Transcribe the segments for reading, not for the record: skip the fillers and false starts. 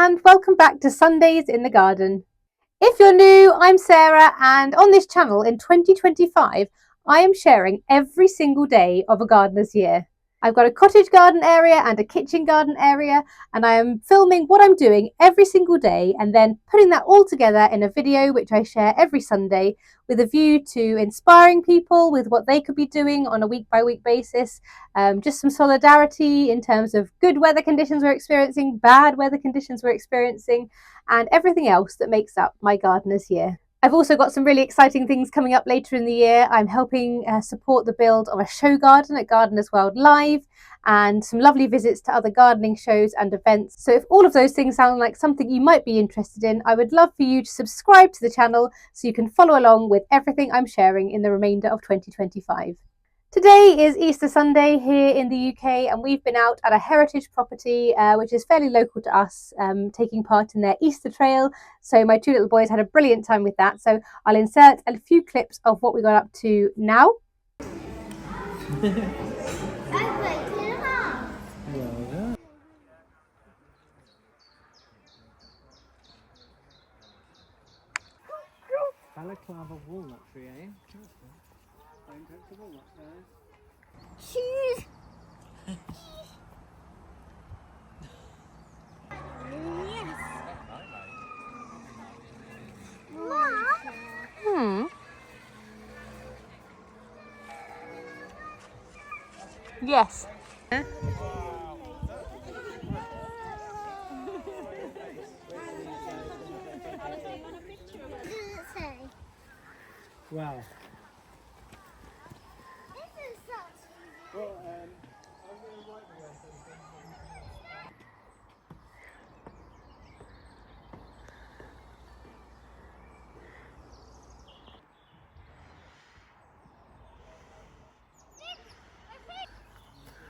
and welcome back to Sundays in the Garden. If you're new, I'm Sarah, and on this channel in 2025 I am sharing every single day of a gardener's year. I've got a cottage garden area and a kitchen garden area, and I am filming what I'm doing every single day and then putting that all together in a video which I share every Sunday with a view to inspiring people with what they could be doing on a week by week basis. Just some solidarity in terms of good weather conditions we're experiencing, bad weather conditions we're experiencing, and everything else that makes up my gardener's year. I've also got some really exciting things coming up later in the year. I'm helping support the build of a show garden at Gardener's World Live and some lovely visits to other gardening shows and events. So if all of those things sound like something you might be interested in, I would love for you to subscribe to the channel so you can follow along with everything I'm sharing in the remainder of 2025. Today is Easter Sunday here in the UK, and we've been out at a heritage property which is fairly local to us, taking part in their Easter trail. So my two little boys had a brilliant time with that. So I'll insert a few clips of what we got up to now. Balaclava walnut tree, eh? Don't touch the walnut, guys. Shoes. Mom. Yes. Wow. Well,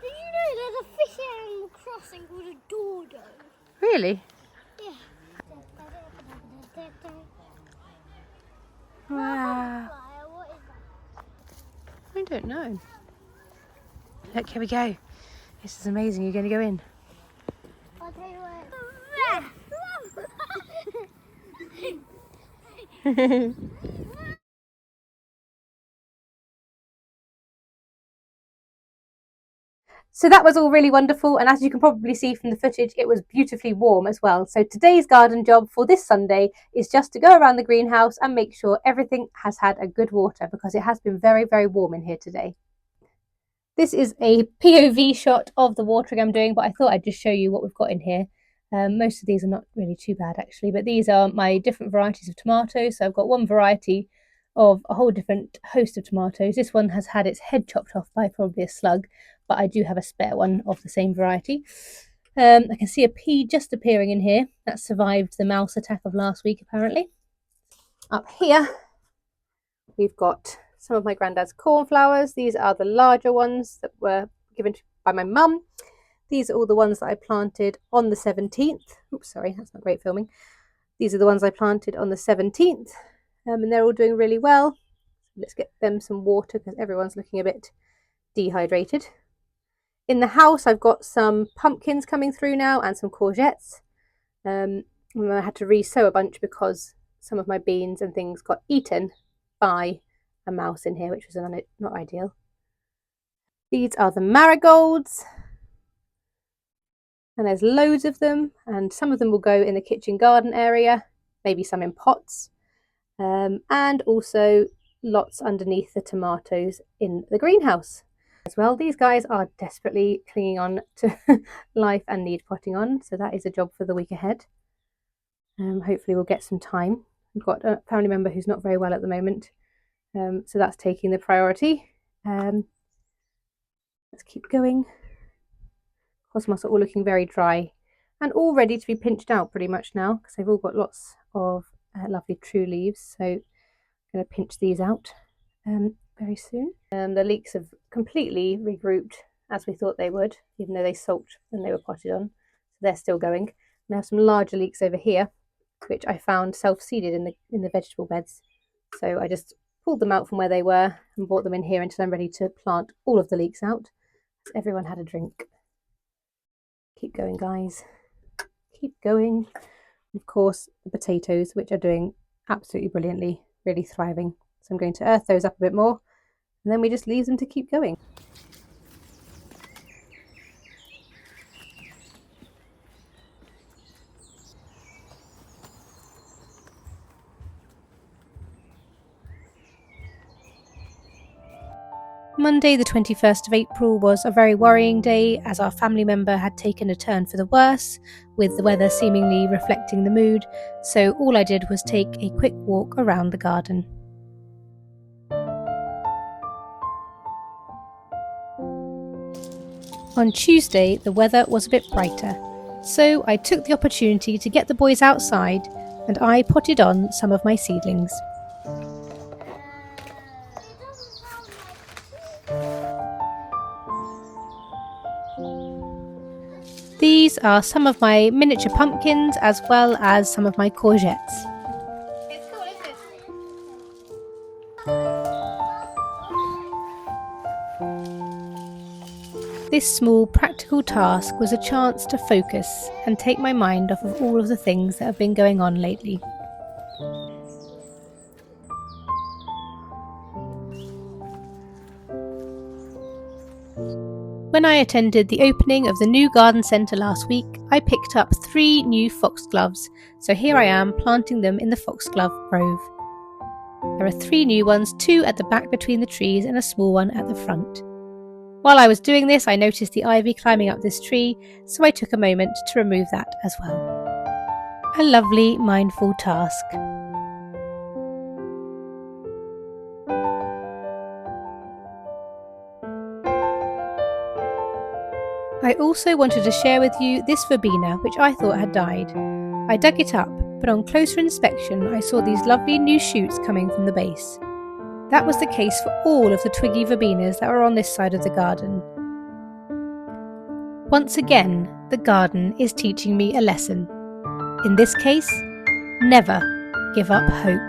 Did you know there's a fish animal crossing called a dodo? Really? Yeah. Wow. What is that? I don't know. Look, here we go. This is amazing. You're going to go in. I'll tell you what. So that was all really wonderful, and as you can probably see from the footage, it was beautifully warm as well. So today's garden job for this Sunday is just to go around the greenhouse and make sure everything has had a good water, because it has been very, very warm in here today. This is a POV shot of the watering I'm doing, but I thought I'd just show you what we've got in here. Most of these are not really too bad actually, but these are my different varieties of tomatoes. So I've got one variety of a whole different host of tomatoes. This one has had its head chopped off by probably a slug, but I do have a spare one of the same variety. I can see a pea just appearing in here. That survived the mouse attack of last week apparently. Up here we've got some of my granddad's cornflowers. These are the larger ones that were given by my mum. These are all the ones that I planted on the 17th. Oops, sorry, that's not great filming. These are the ones I planted on the 17th, and they're all doing really well. Let's get them some water because everyone's looking a bit dehydrated. In the house, I've got some pumpkins coming through now and some courgettes. And I had to re-sow a bunch because some of my beans and things got eaten by a mouse in here, which was not ideal. These are the marigolds, and there's loads of them, and some of them will go in the kitchen garden area, maybe some in pots, and also lots underneath the tomatoes in the greenhouse as well. These guys are desperately clinging on to life and need potting on, so that is a job for the week ahead. Hopefully we'll get some time. We've got a family member who's not very well at the moment, so that's taking the priority. Let's keep going. Cosmos are all looking very dry and all ready to be pinched out pretty much now, because they've all got lots of lovely true leaves. So I'm going to pinch these out very soon. The leeks have completely regrouped as we thought they would, even though they sulked when they were potted on. So they're still going. And I have some larger leeks over here, which I found self-seeded in the vegetable beds. So I just pulled them out from where they were and brought them in here until I'm ready to plant all of the leeks out. So everyone had a drink. Keep going, guys. keep going. Of course, the potatoes, which are doing absolutely brilliantly, really thriving. So I'm going to earth those up a bit more, and then we just leave them to keep going. Monday the 21st of April was a very worrying day as our family member had taken a turn for the worse, with the weather seemingly reflecting the mood, so all I did was take a quick walk around the garden. On Tuesday the weather was a bit brighter, so I took the opportunity to get the boys outside and I potted on some of my seedlings. These are some of my miniature pumpkins as well as some of my courgettes. It's cool, isn't it? This small practical task was a chance to focus and take my mind off of all of the things that have been going on lately. When I attended the opening of the new garden centre last week, I picked up 3 new foxgloves, so here I am planting them in the foxglove grove. There are 3 new ones, 2 at the back between the trees and a small one at the front. While I was doing this, I noticed the ivy climbing up this tree, so I took a moment to remove that as well. A lovely, mindful task. I also wanted to share with you this verbena, which I thought had died. I dug it up, but on closer inspection I saw these lovely new shoots coming from the base. That was the case for all of the twiggy verbenas that were on this side of the garden. Once again, the garden is teaching me a lesson. In this case, never give up hope.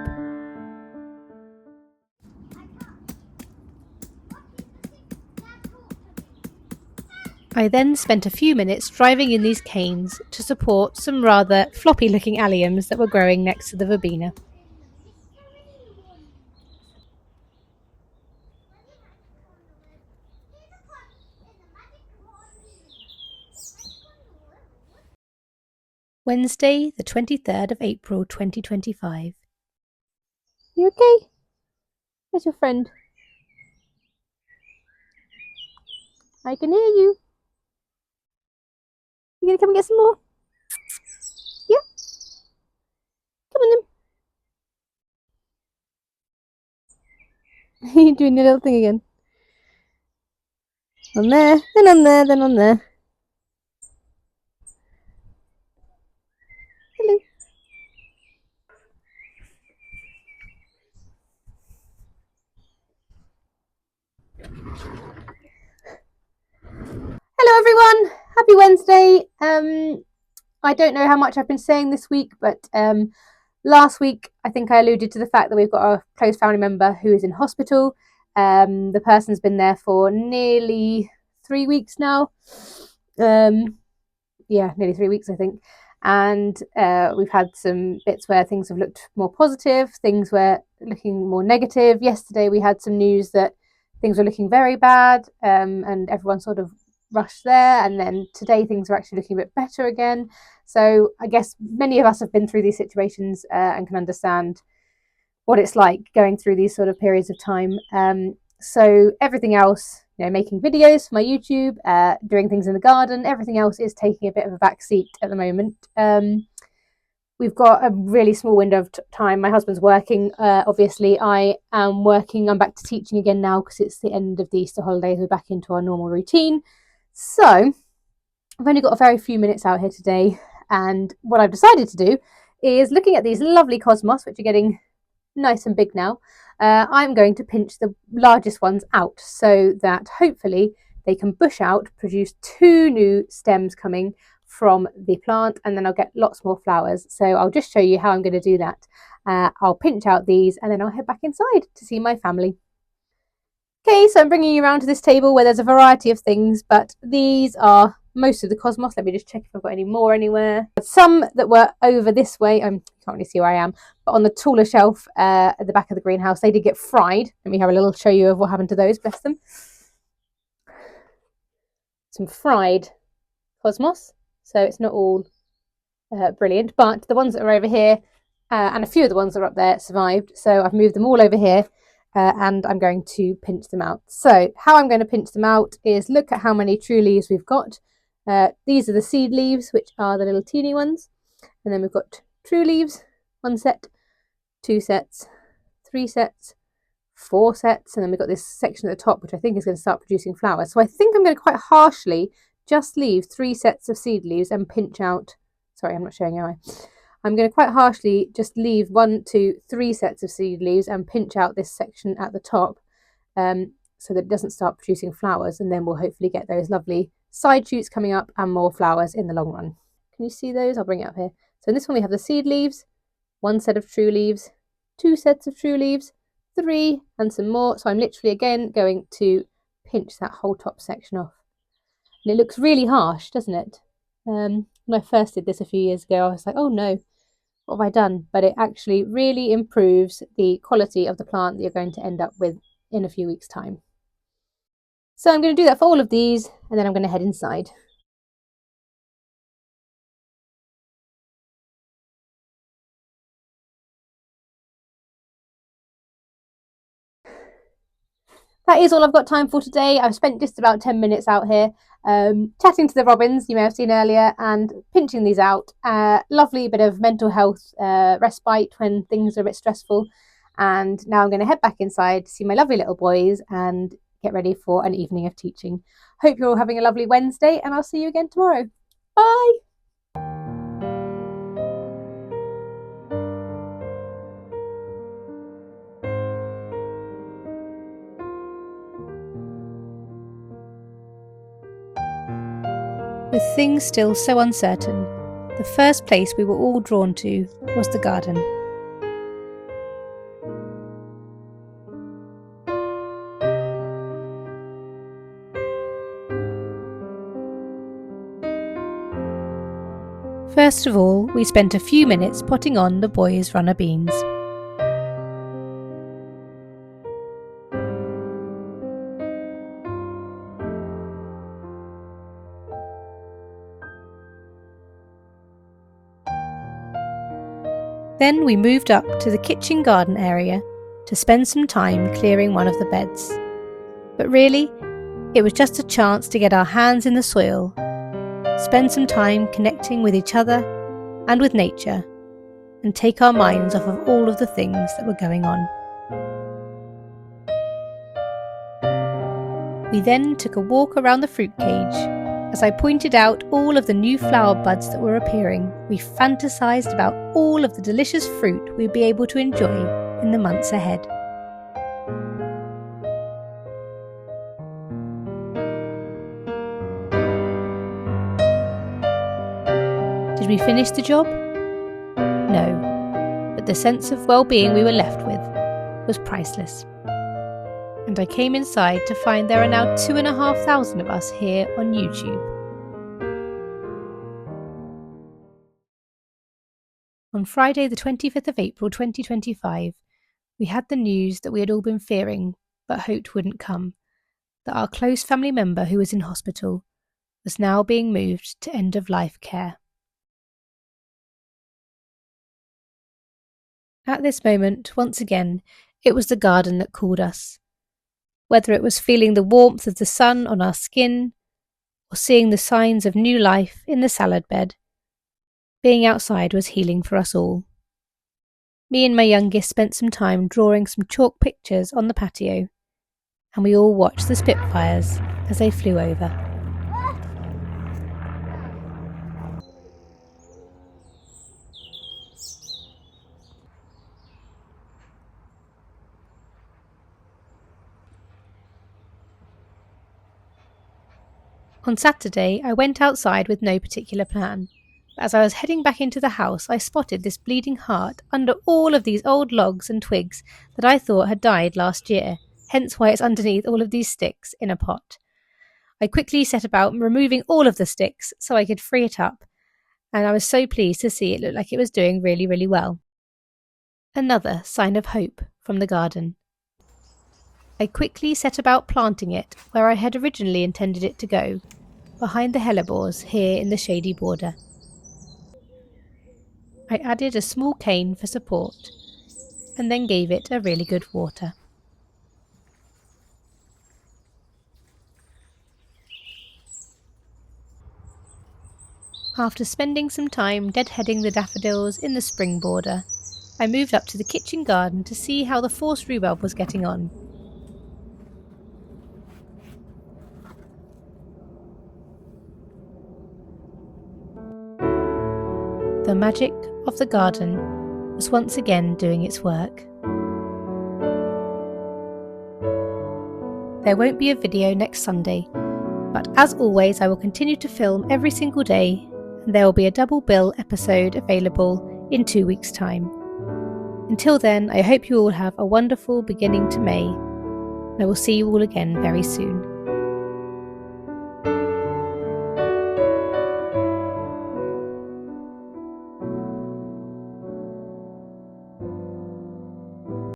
I then spent a few minutes driving in these canes to support some rather floppy looking alliums that were growing next to the verbena. Wednesday, the 23rd of April 2025. You okay? Where's your friend? I can hear you. You gonna come and get some more? Yeah? Come on then. You're doing your little thing again. On there, then on there, then on there. Hello. Hello everyone, happy Wednesday. I don't know how much I've been saying this week, but last week I think I alluded to the fact that we've got a close family member who is in hospital. The person's been there for nearly 3 weeks now. Nearly 3 weeks I think. And we've had some bits where things have looked more positive, things were looking more negative. Yesterday we had some news that things were looking very bad, and everyone sort of rushed there, and then today things are actually looking a bit better again. So I guess many of us have been through these situations and can understand what it's like going through these sort of periods of time. So everything else, making videos for my YouTube, doing things in the garden, everything else is taking a bit of a back seat at the moment. We've got a really small window of time. My husband's working. Obviously, I am working. I'm back to teaching again now because it's the end of the Easter holidays. We're back into our normal routine. So I've only got a very few minutes out here today. And what I've decided to do is, looking at these lovely cosmos, which are getting nice and big now, I'm going to pinch the largest ones out so that hopefully they can bush out, produce 2 new stems coming from the plant, and then I'll get lots more flowers. So I'll just show you how I'm going to do that. I'll pinch out these and then I'll head back inside to see my family. Okay, so I'm bringing you around to this table where there's a variety of things, but these are most of the cosmos. Let me just check if I've got any more anywhere. Some that were over this way, you can't really see where I am, but on the taller shelf at the back of the greenhouse, they did get fried. Let me have a little show you of what happened to those, bless them. Some fried cosmos, so it's not all brilliant, but the ones that are over here and a few of the ones that are up there survived, so I've moved them all over here. And I'm going to pinch them out. So how I'm going to pinch them out is look at how many true leaves we've got. These are the seed leaves, which are the little teeny ones. And then we've got true leaves, 1 set, 2 sets, 3 sets, 4 sets. And then we've got this section at the top, which I think is going to start producing flowers. So I think I'm going to quite harshly just leave 3 sets of seed leaves and pinch out. Sorry, I'm not showing you, am I? I'm going to quite harshly just leave 1, 2, 3 sets of seed leaves and pinch out this section at the top so that it doesn't start producing flowers, and then we'll hopefully get those lovely side shoots coming up and more flowers in the long run. Can you see those? I'll bring it up here. So in this one we have the seed leaves, 1 set of true leaves, 2 sets of true leaves, 3 and some more. So I'm literally again going to pinch that whole top section off. And it looks really harsh, doesn't it? When I first did this a few years ago, I was like, oh no, what have I done? But it actually really improves the quality of the plant that you're going to end up with in a few weeks' time. So I'm going to do that for all of these, and then I'm going to head inside. That is all I've got time for today. I've spent just about 10 minutes out here chatting to the robins, you may have seen earlier, and pinching these out. Lovely bit of mental health respite when things are a bit stressful. And now I'm going to head back inside to see my lovely little boys and get ready for an evening of teaching. Hope you're all having a lovely Wednesday, and I'll see you again tomorrow. Bye! With things still so uncertain, the first place we were all drawn to was the garden. First of all, we spent a few minutes potting on the boys' runner beans. Then we moved up to the kitchen garden area to spend some time clearing one of the beds. But really, it was just a chance to get our hands in the soil, spend some time connecting with each other and with nature, and take our minds off of all of the things that were going on. We then took a walk around the fruit cage. As I pointed out all of the new flower buds that were appearing, we fantasised about all of the delicious fruit we'd be able to enjoy in the months ahead. Did we finish the job? No, but the sense of well-being we were left with was priceless. And I came inside to find there are now 2,500 of us here on YouTube. On Friday the 25th of April 2025, we had the news that we had all been fearing but hoped wouldn't come, that our close family member who was in hospital was now being moved to end-of-life care. At this moment, once again, it was the garden that called us. Whether it was feeling the warmth of the sun on our skin, or seeing the signs of new life in the salad bed, being outside was healing for us all. Me and my youngest spent some time drawing some chalk pictures on the patio, and we all watched the Spitfires as they flew over. On Saturday, I went outside with no particular plan. But as I was heading back into the house, I spotted this bleeding heart under all of these old logs and twigs that I thought had died last year, hence why it's underneath all of these sticks in a pot. I quickly set about removing all of the sticks so I could free it up, and I was so pleased to see it look like it was doing really, really well. Another sign of hope from the garden. I quickly set about planting it where I had originally intended it to go, behind the hellebores here in the shady border. I added a small cane for support, and then gave it a really good water. After spending some time deadheading the daffodils in the spring border, I moved up to the kitchen garden to see how the forced rhubarb was getting on. The magic of the garden was once again doing its work. There won't be a video next Sunday, but as always I will continue to film every single day, and there will be a double bill episode available in 2 weeks' time. Until then, I hope you all have a wonderful beginning to May, and I will see you all again very soon.